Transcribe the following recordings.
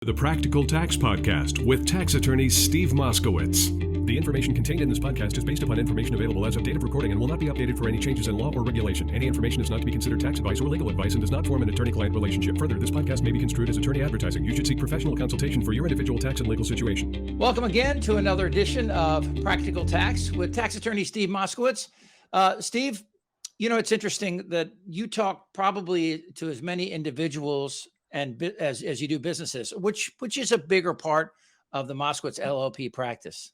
The Practical Tax Podcast with tax attorney Steve Moskowitz. The information contained in this podcast is based upon information available as of date of recording and will not be updated for any changes in law or regulation. Any information is not to be considered tax advice or legal advice and does not form an attorney-client relationship. Further, this podcast may be construed as attorney advertising. You should seek professional consultation for your individual tax and legal situation. Welcome again to another edition of Practical Tax with tax attorney Steve Moskowitz. Steve, you know, it's interesting that you talk probably to as many individuals and as you do businesses, which is a bigger part of the Moskowitz LLP practice?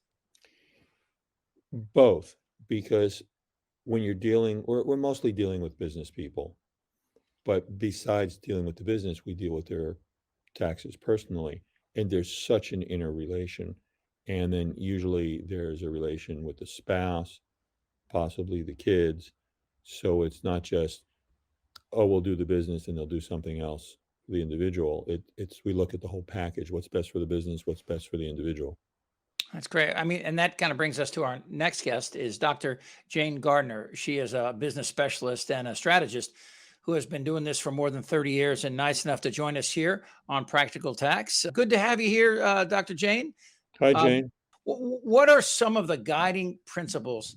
Both, because when you're dealing, we're mostly dealing with business people, but besides dealing with the business, we deal with their taxes personally, and there's such an interrelation. And then usually there's a relation with the spouse, possibly the kids. So it's not just, oh, we'll do the business and they'll do something else. The individual, we look at the whole package, what's best for the business, what's best for the individual. That's great. I mean, and that kind of brings us to our next guest is Dr. Jayne Gardner. She is a business specialist and a strategist who has been doing this for more than 30 years and nice enough to join us here on Practical Tax. Good to have you here, Dr. Jayne. Hi, Jayne. What are some of the guiding principles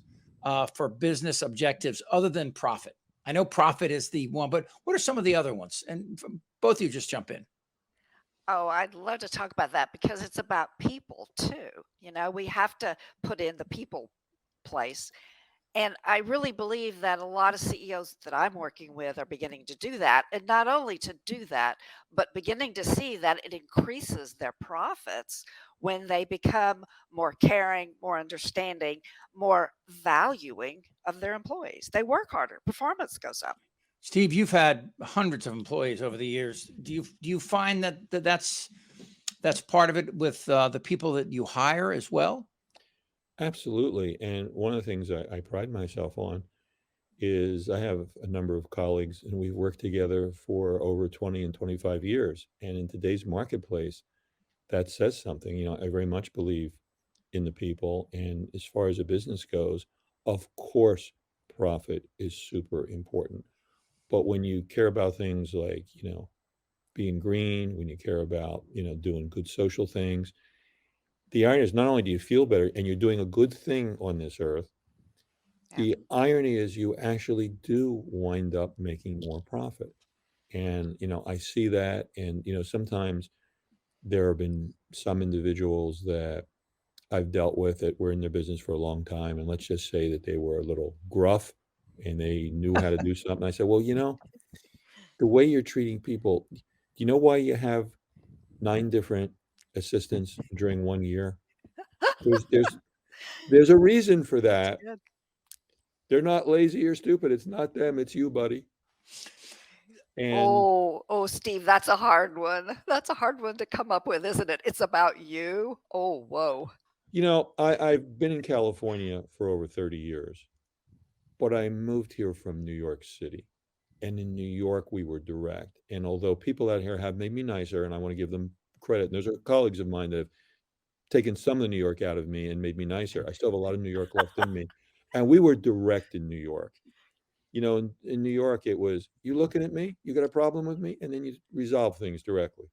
for business objectives other than profit? I know profit is the one, but what are some of the other ones? And both of you just jump in. Oh, I'd love to talk about that because it's about people too. You know, we have to put in the people place. And I really believe that a lot of CEOs that I'm working with are beginning to do that. And not only to do that, but beginning to see that it increases their profits when they become more caring, more understanding, more valuing of their employees. They work harder, performance goes up. Steve, you've had hundreds of employees over the years. Do you find that's part of it with the people that you hire as well? Absolutely. And one of the things I pride myself on is I have a number of colleagues and we've worked together for over 20 and 25 years. And in today's marketplace, that says something. You know, I very much believe in the people. And as far as a business goes, of course, profit is super important. But when you care about things like, you know, being green, when you care about, you know, doing good social things, the irony is not only do you feel better and you're doing a good thing on this earth, the irony is you actually do wind up making more profit. And, you know, I see that. And, you know, sometimes there have been some individuals that I've dealt with that were in their business for a long time. And let's just say that they were a little gruff and they knew how to do something. I said, well, you know, the way you're treating people, do you know why you have 9 different assistants during 1 year? There's a reason for that. They're not lazy or stupid. It's not them. It's you, buddy. And Oh, Steve, that's a hard one. That's a hard one to come up with, isn't it? It's about you. Oh, whoa. you know, I've been in California for over 30 years, but I moved here from New York City. And in New York, we were direct. And although people out here have made me nicer, and I want to give them credit, and those are colleagues of mine that have taken some of the New York out of me and made me nicer. I still have a lot of New York left in me. And we were direct in New York. You know, in New York, it was, you looking at me? You got a problem with me? And then you resolve things directly.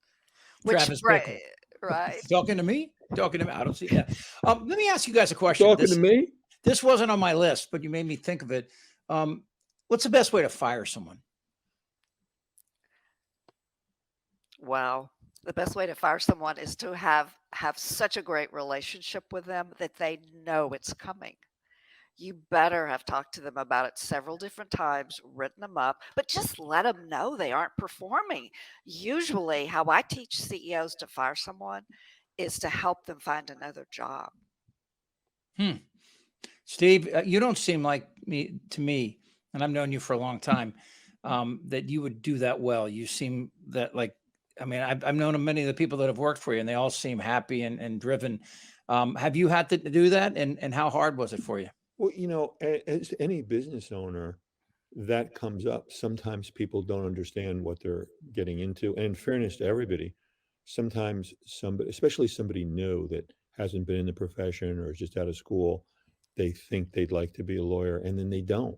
Travis Bickle. Right. Talking to me? Talking to me? I don't see that. Let me ask you guys a question. Talking to me? This wasn't on my list, but you made me think of it. What's the best way to fire someone? Wow. The best way to fire someone is to have such a great relationship with them that they know it's coming. You better have talked to them about it several different times, written them up, but just let them know they aren't performing. Usually, how I teach CEOs to fire someone is to help them find another job. Steve, you don't seem like to me, and I've known you for a long time, that you would do that well. You seem that like, I mean, I've known many of the people that have worked for you, and they all seem happy and driven. Have you had to do that, and how hard was it for you? Well, you know, as any business owner, that comes up. Sometimes people don't understand what they're getting into. And in fairness to everybody, sometimes somebody, especially somebody new that hasn't been in the profession or is just out of school, they think they'd like to be a lawyer and then they don't.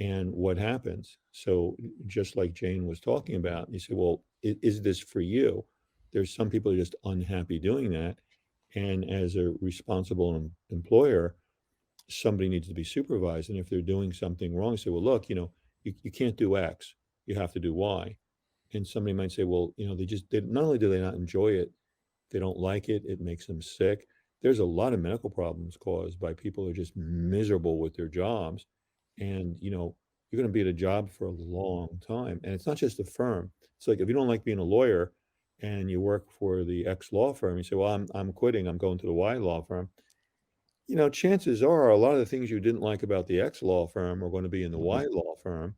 And what happens? So just like Jayne was talking about, you say, well, is this for you? There's some people who are just unhappy doing that. And as a responsible employer, somebody needs to be supervised. And if they're doing something wrong, say, well, look, you can't do X, you have to do Y. And somebody might say, well, they not only do they not enjoy it, they don't like it, it makes them sick. There's a lot of medical problems caused by people who are just miserable with their jobs. And, you're going to be at a job for a long time. And it's not just a firm. It's like if you don't like being a lawyer and you work for the X law firm, you say, well, I'm quitting, I'm going to the Y law firm. Chances are a lot of the things you didn't like about the X law firm are going to be in the Y law firm.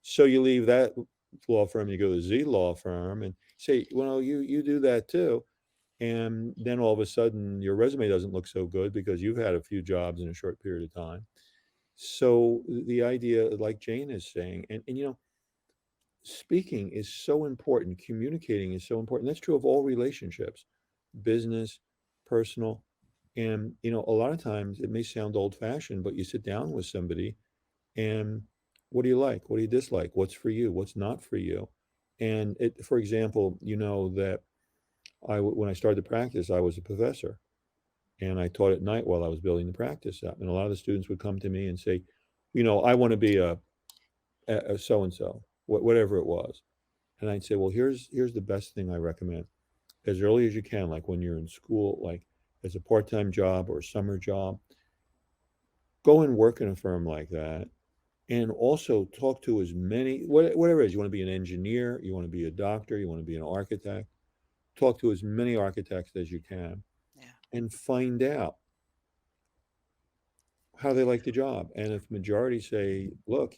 So you leave that law firm, you go to the Z law firm and say, well, you do that too. And then all of a sudden your resume doesn't look so good because you've had a few jobs in a short period of time. So the idea, like Jayne is saying, and speaking is so important, communicating is so important. That's true of all relationships, business, personal. And, a lot of times it may sound old fashioned, but you sit down with somebody and what do you like? What do you dislike? What's for you? What's not for you? And for example, that when I started to practice, I was a professor and I taught at night while I was building the practice up. And a lot of the students would come to me and say, I want to be a so-and-so, whatever it was. And I'd say, well, here's the best thing I recommend. As early as you can, like when you're in school, like as a part-time job or a summer job, go and work in a firm like that. And also talk to as many, whatever it is, you want to be an engineer, you want to be a doctor, you want to be an architect, talk to as many architects as you can and find out how they like the job. And if majority say, look,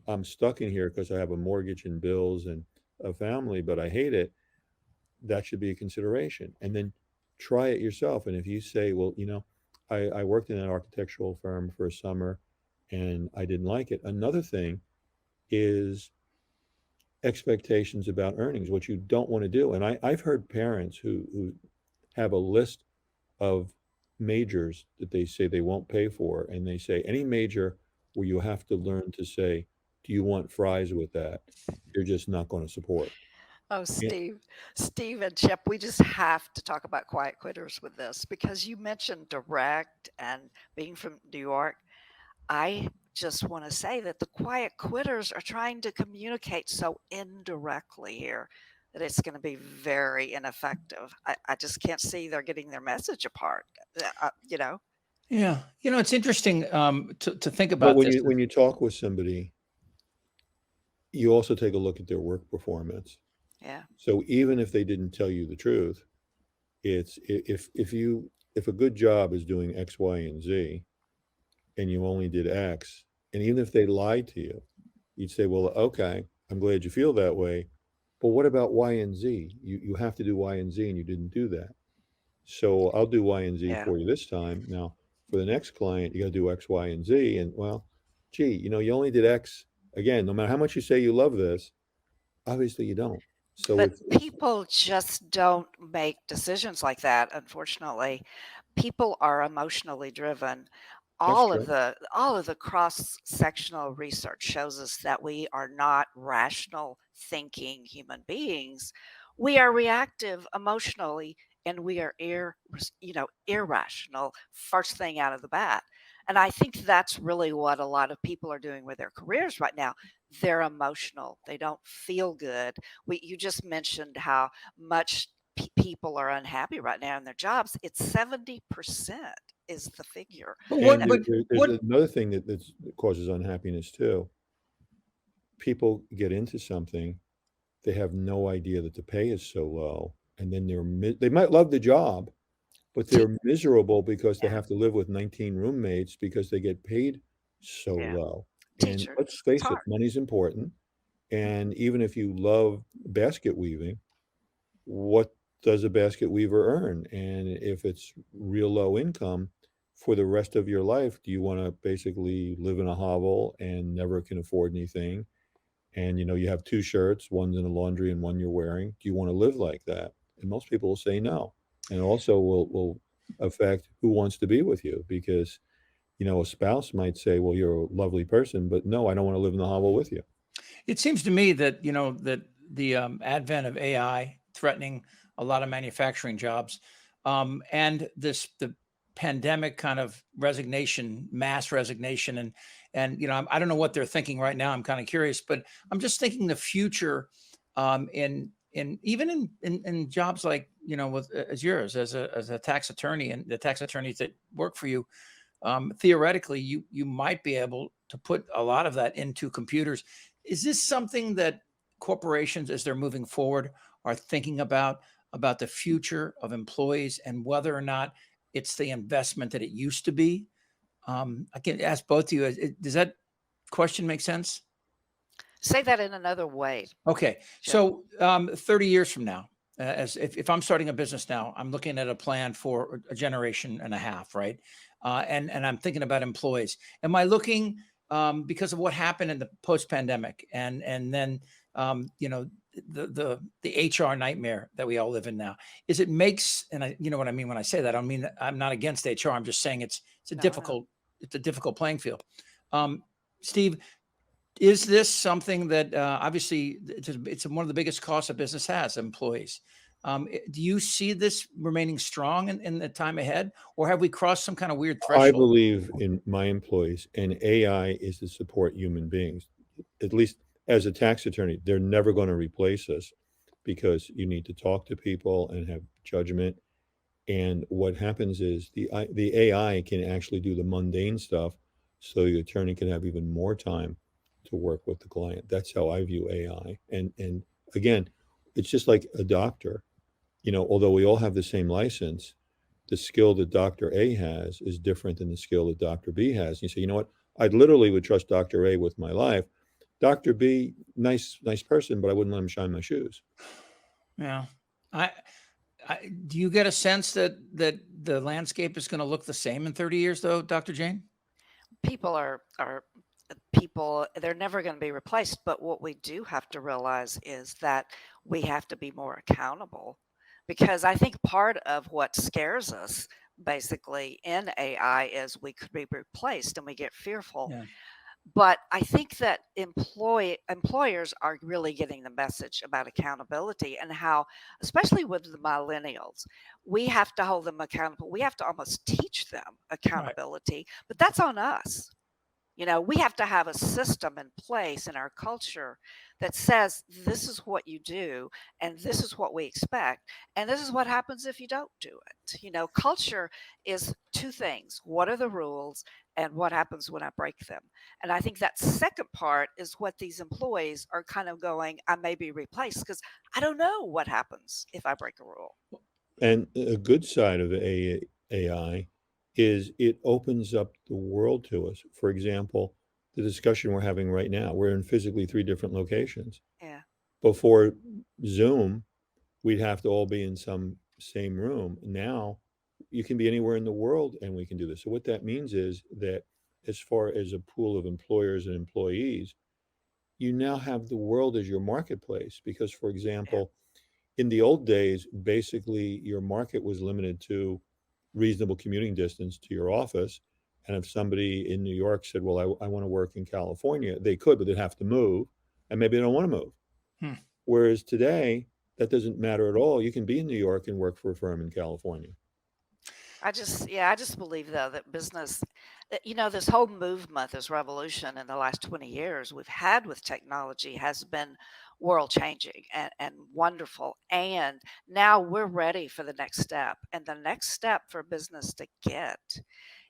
I'm stuck in here because I have a mortgage and bills and a family, but I hate it, that should be a consideration. And then try it yourself. And if you say, well, I worked in an architectural firm for a summer and I didn't like it. Another thing is expectations about earnings, what you don't want to do. And I've heard parents who have a list of majors that they say they won't pay for. And they say any major where you have to learn to say, do you want fries with that? You're just not going to support. Oh, Steve and Chip, we just have to talk about quiet quitters with this because you mentioned direct and being from New York. I just want to say that the quiet quitters are trying to communicate so indirectly here that it's going to be very ineffective. I just can't see they're getting their message apart, Yeah. It's interesting to think about But this. when you talk with somebody, you also take a look at their work performance. Yeah. So even if they didn't tell you the truth, it's if a good job is doing X, Y, and Z, and you only did X, and even if they lied to you, you'd say, well, okay, I'm glad you feel that way, but what about Y and Z? You have to do Y and Z, and you didn't do that. So I'll do Y and Z Yeah. for you this time. Now, for the next client, you got to do X, Y, and Z. And well, gee, you only did X. Again, no matter how much you say you love this, obviously you don't. So But people just don't make decisions like that, unfortunately. People are emotionally driven. All of the cross-sectional research shows us that we are not rational thinking human beings. We are reactive emotionally and we are irrational first thing out of the bat. And I think that's really what a lot of people are doing with their careers right now. They're emotional. They don't feel good. You just mentioned how much people are unhappy right now in their jobs. It's 70% is the figure. But and what, there's another thing that causes unhappiness too. People get into something, they have no idea that the pay is so low, and then they might love the job, but they're miserable because they have to live with 19 roommates because they get paid so low. And Teacher, let's face it's it, hard. money's important. And even if you love basket weaving, what does a basket weaver earn? And if it's real low income for the rest of your life, do you want to basically live in a hovel and never can afford anything? And you have two shirts, one's in the laundry and one you're wearing. Do you want to live like that? And most people will say no. And also will affect who wants to be with you because, a spouse might say, well, you're a lovely person, but no, I don't want to live in the hovel with you. It seems to me that, that the advent of AI threatening a lot of manufacturing jobs. And the pandemic kind of resignation, mass resignation. I don't know what they're thinking right now. I'm kind of curious, but I'm just thinking the future in even in jobs like, as yours as a tax attorney, and the tax attorneys that work for you, theoretically, you might be able to put a lot of that into computers. Is this something that corporations, as they're moving forward, are thinking about the future of employees and whether or not it's the investment that it used to be? I can ask both of you. Does that question make sense? Say that in another way. Okay. Sure. So 30 years from now, as if I'm starting a business now, I'm looking at a plan for a generation and a half, right? And I'm thinking about employees. Am I looking, because of what happened in the post-pandemic, and then the HR nightmare that we all live in now? Is it makes, and you know what I mean when I say that? I mean, I'm not against HR. I'm just saying it's a No, no. difficult playing field. Steve, is this something that obviously it's one of the biggest costs a business has, employees? Do you see this remaining strong in the time ahead, or have we crossed some kind of weird I threshold? believe in my employees, and AI is to support human beings. At least as a tax attorney, they're never going to replace us because you need to talk to people and have judgment. And what happens is the AI can actually do the mundane stuff, so the attorney can have even more time to work with the client. That's how I view AI. And again, it's just like a doctor. Although we all have the same license, the skill that Dr. A has is different than the skill that Dr. B has. And you say, you know what? I literally would trust Dr. A with my life. Dr. B, nice person, but I wouldn't let him shine my shoes. Yeah. Do you get a sense that the landscape is going to look the same in 30 years, though, Dr. Jayne? People are people, they're never going to be replaced. But what we do have to realize is that we have to be more accountable, because I think part of what scares us basically in AI is we could be replaced and we get fearful. Yeah. But I think that employers are really getting the message about accountability, and how, especially with the millennials, we have to hold them accountable. We have to almost teach them Right. accountability, but that's on us. We have to have a system in place in our culture that says this is what you do and this is what we expect and this is what happens if you don't do it. Culture is two things. What are the rules and what happens when I break them? And I think that second part is what these employees are kind of going, I may be replaced because I don't know what happens if I break a rule. And a good side of AI is it opens up the world to us. For example, the discussion we're having right now, we're in physically 3 different locations. Yeah. Before Zoom, we'd have to all be in some same room. Now you can be anywhere in the world and we can do this. So what that means is that as far as a pool of employers and employees, you now have the world as your marketplace. Because, for example, in the old days, basically your market was limited to reasonable commuting distance to your office. And if somebody in New York said, well, I want to work in California, they could, but they'd have to move, and maybe they don't want to move. Whereas today, that doesn't matter at all. You can be in New York and work for a firm in California. I just believe though that business, this whole movement, this revolution in the last 20 years we've had with technology has been world changing and wonderful. And now we're ready for the next step. And the next step for business to get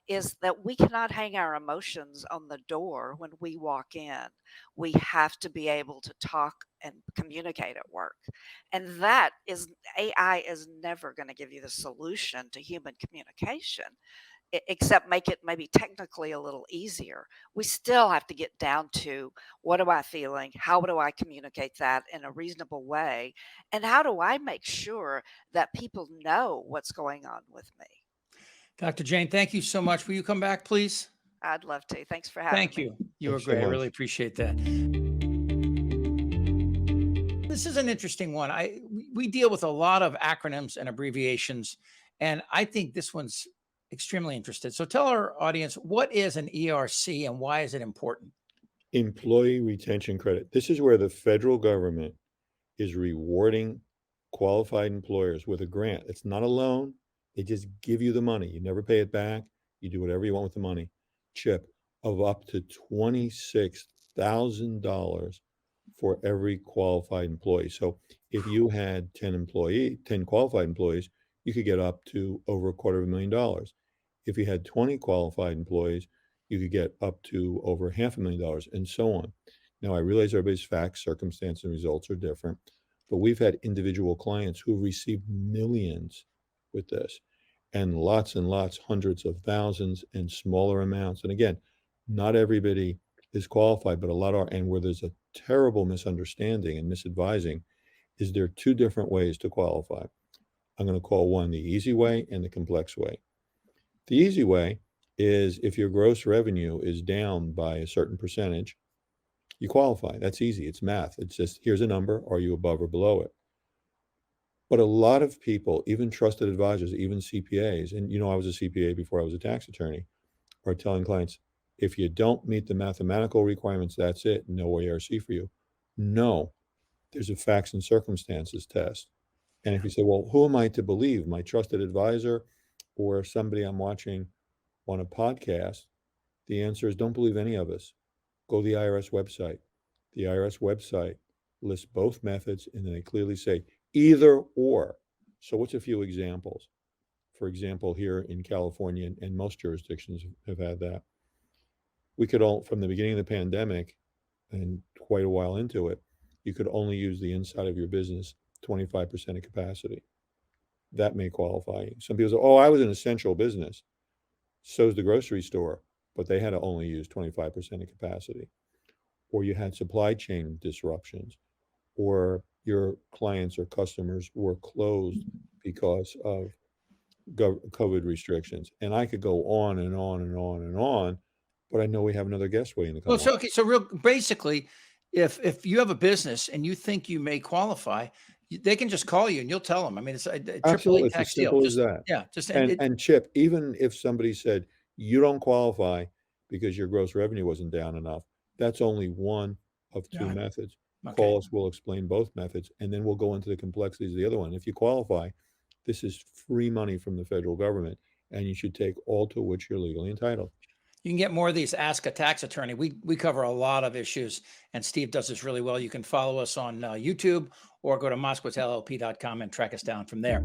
is that we cannot hang our emotions on the door when we walk in. We have to be able to talk and communicate at work. And that is, AI is never going to give you the solution to human communication, except make it maybe technically a little easier. We still have to get down to what am I feeling? How do I communicate that in a reasonable way? And how do I make sure that people know what's going on with me? Dr. Jayne, thank you so much. Will you come back, please? I'd love to. Thanks for having me. Thank you. You were Thanks so great. I really much. appreciate that. This is an interesting one. We deal with a lot of acronyms and abbreviations, and I think this one's extremely interested. So tell our audience, what is an ERC and why is it important? Employee retention credit. This is where the federal government is rewarding qualified employers with a grant. It's not a loan. They just give you the money. You never pay it back. You do whatever you want with the money. Chip, of up to $26,000 for every qualified employee. So if you had 10 qualified employees, you could get up to over $250,000. If you had 20 qualified employees, you could get up to over $500,000, and so on. Now, I realize everybody's facts, circumstance, and results are different, but we've had individual clients who received millions with this, and lots, hundreds of thousands, and smaller amounts. And again, not everybody is qualified, but a lot are. And where there's a terrible misunderstanding and misadvising is there are two different ways to qualify. I'm going to call one the easy way and the complex way. The easy way is if your gross revenue is down by a certain percentage, you qualify. That's easy. It's math. It's just, here's a number. Are you above or below it? But a lot of people, even trusted advisors, even CPAs, and I was a CPA before I was a tax attorney, are telling clients, if you don't meet the mathematical requirements, that's it. No ARC for you. No, there's a facts and circumstances test. And if you say, well, who am I to believe? My trusted advisor or somebody I'm watching on a podcast? The answer is don't believe any of us. Go to the IRS website. The IRS website lists both methods, and then they clearly say either or. So what's a few examples? For example, here in California, and most jurisdictions have had that, we could all, from the beginning of the pandemic and quite a while into it, you could only use the inside of your business 25% of capacity. That may qualify you. Some people say, oh, I was an essential business. So's the grocery store, but they had to only use 25% of capacity. Or you had supply chain disruptions, or your clients or customers were closed because of COVID restrictions. And I could go on and on and on and on, but I know we have another guest waiting to come Well, so on. okay, so basically, if you have a business and you think you may qualify, they can just call you and you'll tell them. I mean, it's a Absolutely, AAA it's as tax deal. simple as that. Yeah, just And Chip, even if somebody said you don't qualify because your gross revenue wasn't down enough, that's only one of two Yeah. methods. Okay. Call us, we'll explain both methods, and then we'll go into the complexities of the other one. If you qualify, this is free money from the federal government, and you should take all to which you're legally entitled. You can get more of these Ask a Tax Attorney. We cover a lot of issues, and Steve does this really well. You can follow us on YouTube or go to moskowitzllp.com and track us down from there.